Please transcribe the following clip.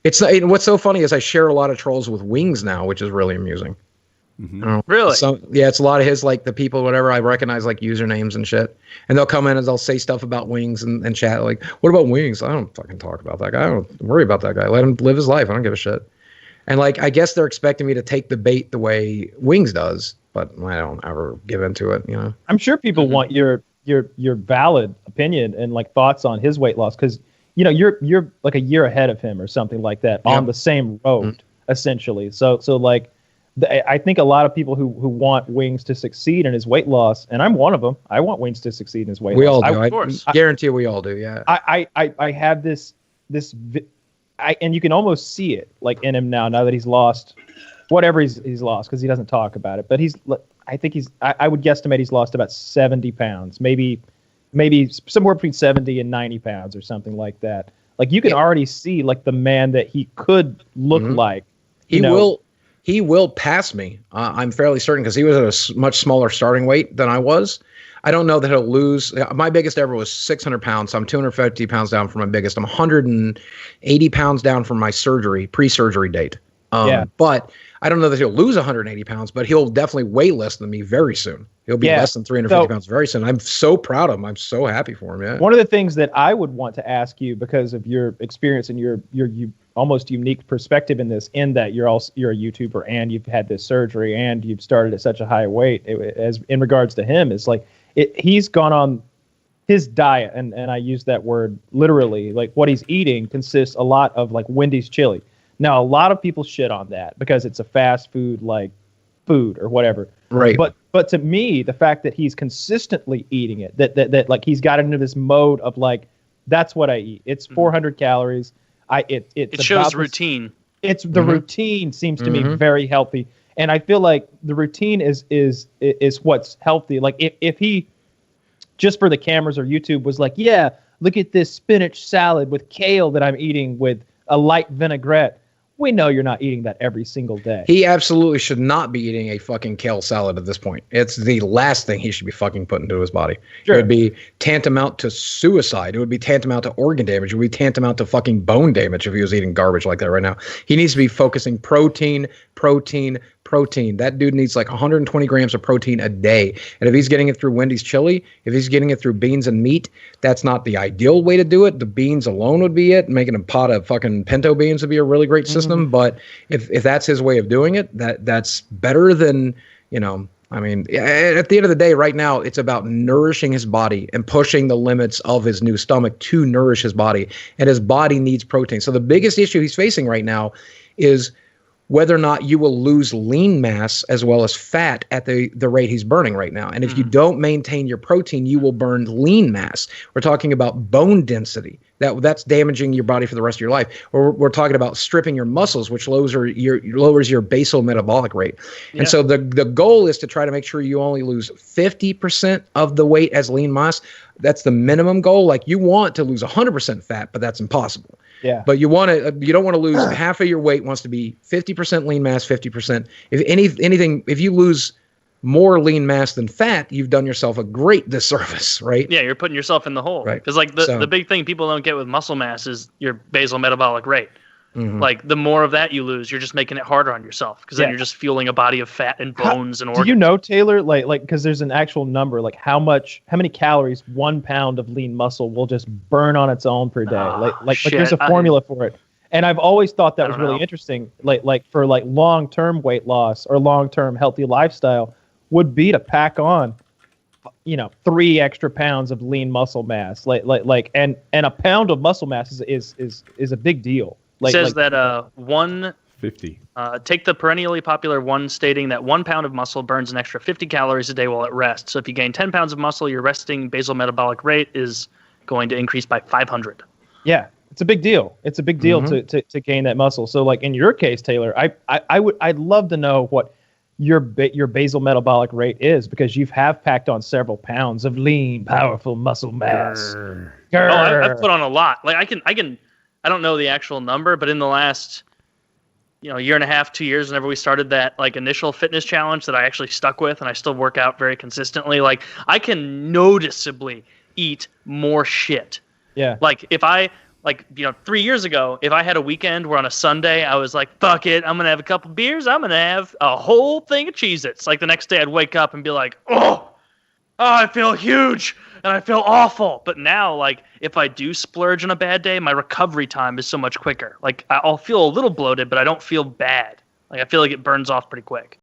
It's what's so funny is I share a lot of trolls with Wings now, which is really amusing. Really? So yeah, it's a lot of his, like, the people, whatever, I recognize, like, usernames and shit, and they'll come in and they'll say stuff about Wings and chat like, what about Wings? I don't fucking talk about that guy. I don't worry about that guy. Let him live his life. I don't give a shit. And, like, I guess they're expecting me to take the bait the way Wings does, but I don't ever give into it, you know. I'm sure people want your valid opinion and, like, thoughts on his weight loss, because, you know, you're like a year ahead of him or something like that on the same road, essentially. So like, I think a lot of people who want Wings to succeed in his weight loss, and I'm one of them. I want Wings to succeed in his weight loss. We all do. Of course. I guarantee we all do. Yeah. I have this, and you can almost see it, like, in him now that he's lost whatever he's lost, because he doesn't talk about it. But I would guesstimate he's lost about 70 pounds, maybe somewhere between 70 and 90 pounds or something like that. Like, you can already see, like, the man that he could look like. He will pass me. I'm fairly certain, because he was at a much smaller starting weight than I was. I don't know that he'll lose. My biggest ever was 600 pounds. So I'm 250 pounds down from my biggest. I'm 180 pounds down from my pre-surgery date. But I don't know that he'll lose 180 pounds, but he'll definitely weigh less than me very soon. He'll be less than 350 pounds very soon. I'm so proud of him. I'm so happy for him. Yeah. One of the things that I would want to ask you, because of your experience and your almost unique perspective in this, in that you're a YouTuber and you've had this surgery and you've started at such a high weight, as in regards to him, is like, he's gone on his diet, and I use that word literally. Like, what he's eating consists a lot of, like, Wendy's chili. Now, a lot of people shit on that because it's a fast food, like, food or whatever. Right. But to me, the fact that he's consistently eating it, that like, he's got into this mode of, like, that's what I eat. It's 400 calories. It shows routine. It's the routine seems to me very healthy, and I feel like the routine is what's healthy. Like, if he, just for the cameras or YouTube, was like, yeah, look at this spinach salad with kale that I'm eating with a light vinaigrette. We know you're not eating that every single day. He absolutely should not be eating a fucking kale salad at this point. It's the last thing he should be fucking putting into his body. Sure. It would be tantamount to suicide. It would be tantamount to organ damage. It would be tantamount to fucking bone damage if he was eating garbage like that right now. He needs to be focusing protein. That dude needs like 120 grams of protein a day. And if he's getting it through Wendy's chili, if he's getting it through beans and meat, that's not the ideal way to do it. The beans alone would be it. Making a pot of fucking pinto beans would be a really great system. But if that's his way of doing it, that's better than, you know, I mean, at the end of the day, right now, it's about nourishing his body and pushing the limits of his new stomach to nourish his body. And his body needs protein. So the biggest issue he's facing right now is whether or not you will lose lean mass as well as fat at the rate he's burning right now. And if you don't maintain your protein, you will burn lean mass. We're talking about bone density. That's damaging your body for the rest of your life. Or we're talking about stripping your muscles, which lowers your basal metabolic rate. Yeah. And so the goal is to try to make sure you only lose 50% of the weight as lean mass. That's the minimum goal. Like, you want to lose 100% fat, but that's impossible. Yeah. But you don't want to lose half of your weight. Wants to be 50% lean mass, 50%. If you lose more lean mass than fat, you've done yourself a great disservice, right? Yeah, you're putting yourself in the hole. Right. Because, like, the big thing people don't get with muscle mass is your basal metabolic rate. Like, the more of that you lose, you're just making it harder on yourself, because then you're just fueling a body of fat and bones and organs. Do you know, Taylor, like because there's an actual number, like how many calories 1 pound of lean muscle will just burn on its own per day? Like there's a formula for it. And I've always thought that was really interesting. Like for like long-term weight loss or long-term healthy lifestyle would be to pack on, 3 extra pounds of lean muscle mass. And a pound of muscle mass is a big deal. It says that 150. Take the perennially popular one stating that 1 pound of muscle burns an extra 50 calories a day while at rest. So if you gain 10 pounds of muscle, your resting basal metabolic rate is going to increase by 500. Yeah, it's a big deal. It's a big deal to gain that muscle. So, like, in your case, Taylor, I'd love to know what your basal metabolic rate is, because you have packed on several pounds of lean, powerful muscle mass. I've put on a lot. Like, I don't know the actual number, but in the last, year and a half, 2 years, whenever we started that like initial fitness challenge that I actually stuck with, and I still work out very consistently, like, I can noticeably eat more shit. Yeah. Like, if I like, 3 years ago, if I had a weekend where on a Sunday I was like, fuck it, I'm going to have a couple beers, I'm going to have a whole thing of Cheez-Its. Like the next day I'd wake up and be like, oh, I feel huge and I feel awful. But now, like, if I do splurge on a bad day, my recovery time is so much quicker. Like, I'll feel a little bloated, but I don't feel bad. Like, I feel like it burns off pretty quick.